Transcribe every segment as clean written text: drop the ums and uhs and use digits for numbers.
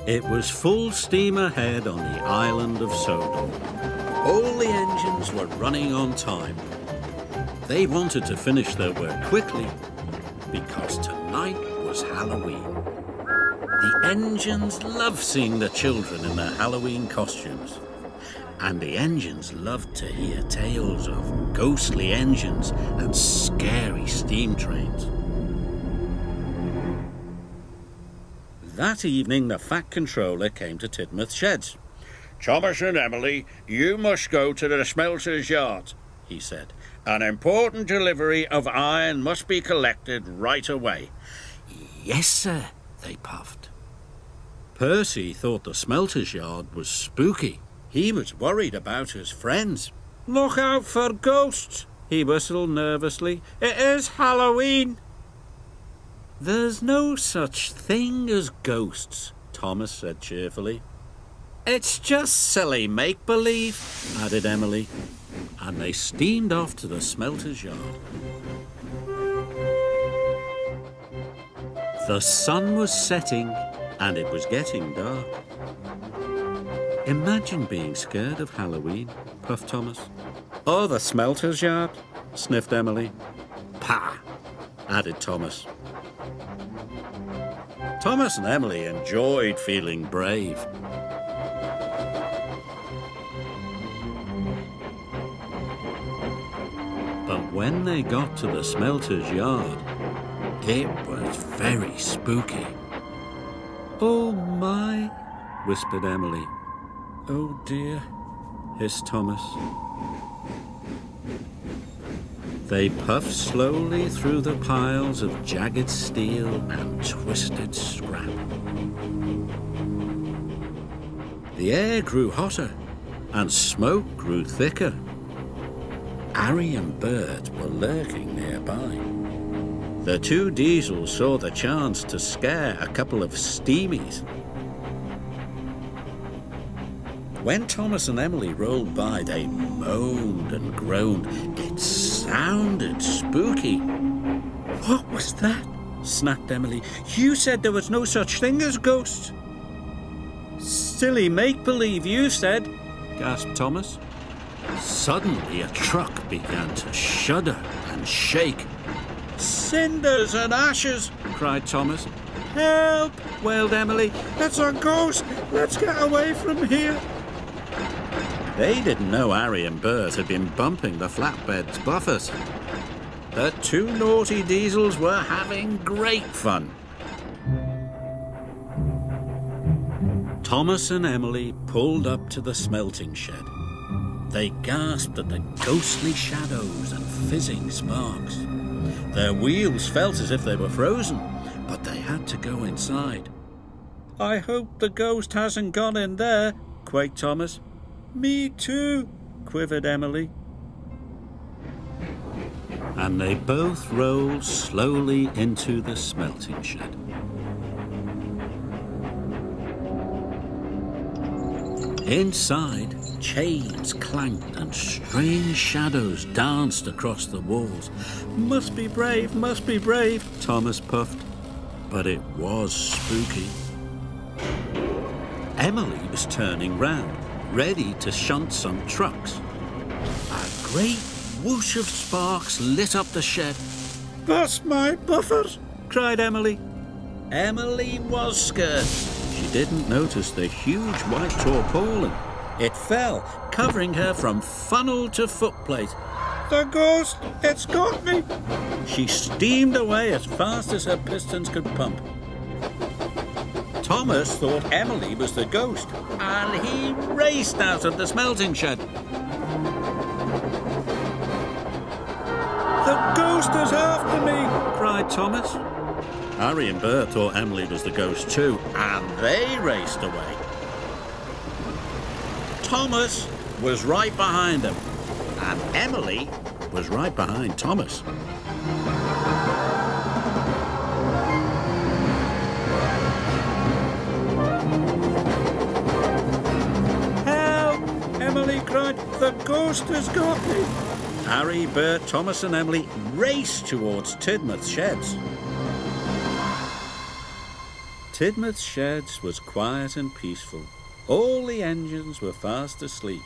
It was full steam ahead on the island of Sodor. All the engines were running on time. They wanted to finish their work quickly because tonight was Halloween. The engines loved seeing the children in their Halloween costumes. And the engines loved to hear tales of ghostly engines and scary steam trains. That evening, the Fat Controller came to Tidmouth Sheds. "Thomas and Emily, you must go to the smelter's yard," he said. "An important delivery of iron must be collected right away." "Yes, sir," they puffed. Percy thought the smelter's yard was spooky. He was worried about his friends. "Look out for ghosts," he whistled nervously. "It is Halloween." "There's no such thing as ghosts," Thomas said cheerfully. "It's just silly make-believe," added Emily, and they steamed off to the smelter's yard. The sun was setting and it was getting dark. "Imagine being scared of Halloween," puffed Thomas. "Or the smelter's yard," sniffed Emily. "Pah," added Thomas. Thomas and Emily enjoyed feeling brave. But when they got to the smelter's yard, it was very spooky. "Oh my," whispered Emily. "Oh dear," hissed Thomas. They puffed slowly through the piles of jagged steel and twisted scrap. The air grew hotter and smoke grew thicker. Harry and Bert were lurking nearby. The two Diesels saw the chance to scare a couple of steamies. When Thomas and Emily rolled by, they moaned and groaned. It sounded spooky. "What was that?" snapped Emily. "You said there was no such thing as ghosts." "Silly make-believe, you said," gasped Thomas. Suddenly a truck began to shudder and shake. "Cinders and ashes!" cried Thomas. "Help!" wailed Emily. "It's a ghost! Let's get away from here!" They didn't know Harry and Bert had been bumping the flatbed's buffers. The two naughty Diesels were having great fun. Thomas and Emily pulled up to the smelting shed. They gasped at the ghostly shadows and fizzing sparks. Their wheels felt as if they were frozen, but they had to go inside. "I hope the ghost hasn't gone in there," quaked Thomas. "Me too," quivered Emily. And they both rolled slowly into the smelting shed. Inside, chains clanked and strange shadows danced across the walls. Must be brave, Thomas puffed. But it was spooky. Emily was turning round, ready to shunt some trucks. A great whoosh of sparks lit up the shed. "Bust my buffers!" cried Emily. Emily was scared. She didn't notice the huge white tarpaulin. It fell, covering her from funnel to footplate. "The ghost! It's got me!" She steamed away as fast as her pistons could pump. Thomas thought Emily was the ghost, and he raced out of the smelting shed. "The ghost is after me!" cried Thomas. Harry and Bert thought Emily was the ghost too, and they raced away. Thomas was right behind them, and Emily was right behind Thomas. "Help!" Emily cried. "The ghost has got me!" Harry, Bert, Thomas and Emily raced towards Tidmouth Sheds. Tidmouth's sheds was quiet and peaceful. All the engines were fast asleep.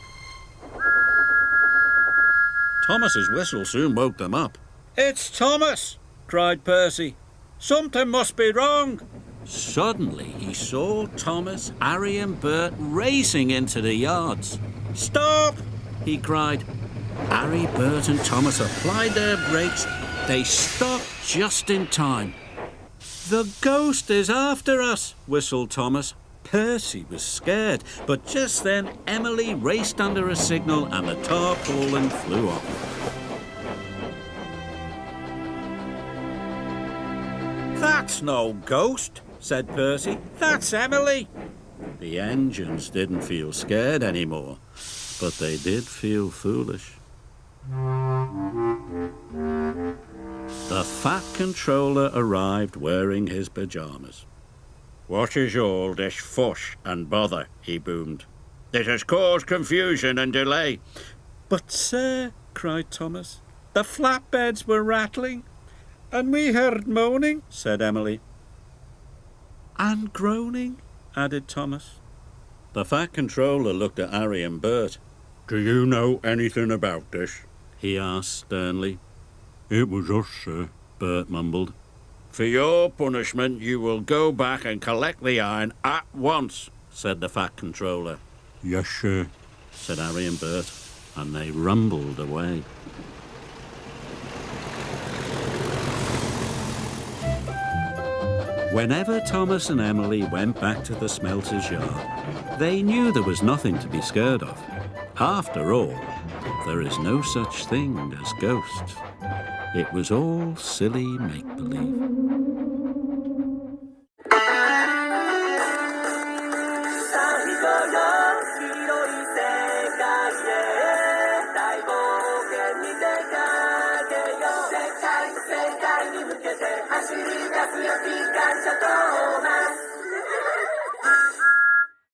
Thomas's whistle soon woke them up. "It's Thomas!" cried Percy. "Something must be wrong." Suddenly he saw Thomas, Harry and Bert racing into the yards. "Stop!" he cried. Harry, Bert and Thomas applied their brakes. They stopped just in time. "The ghost is after us," whistled Thomas. Percy was scared, but just then Emily raced under a signal and the tarpaulin flew off. "That's no ghost," said Percy. "That's Emily." The engines didn't feel scared anymore, but they did feel foolish. The Fat Controller arrived wearing his pyjamas. What is all this fuss and bother? He boomed. This has caused confusion and delay. "But, sir," cried Thomas, "the flatbeds were rattling, and we heard moaning," said Emily. "And groaning," added Thomas. The Fat Controller looked at Harry and Bert. Do you know anything about this? He asked sternly. It was us, sir, Bert mumbled. For your punishment, you will go back and collect the iron at once, said the Fat Controller. Yes, sir, said Harry and Bert, and they rumbled away. Whenever Thomas and Emily went back to the smelter's yard, they knew there was nothing to be scared of. After all, there is no such thing as ghosts. It was all silly make-believe.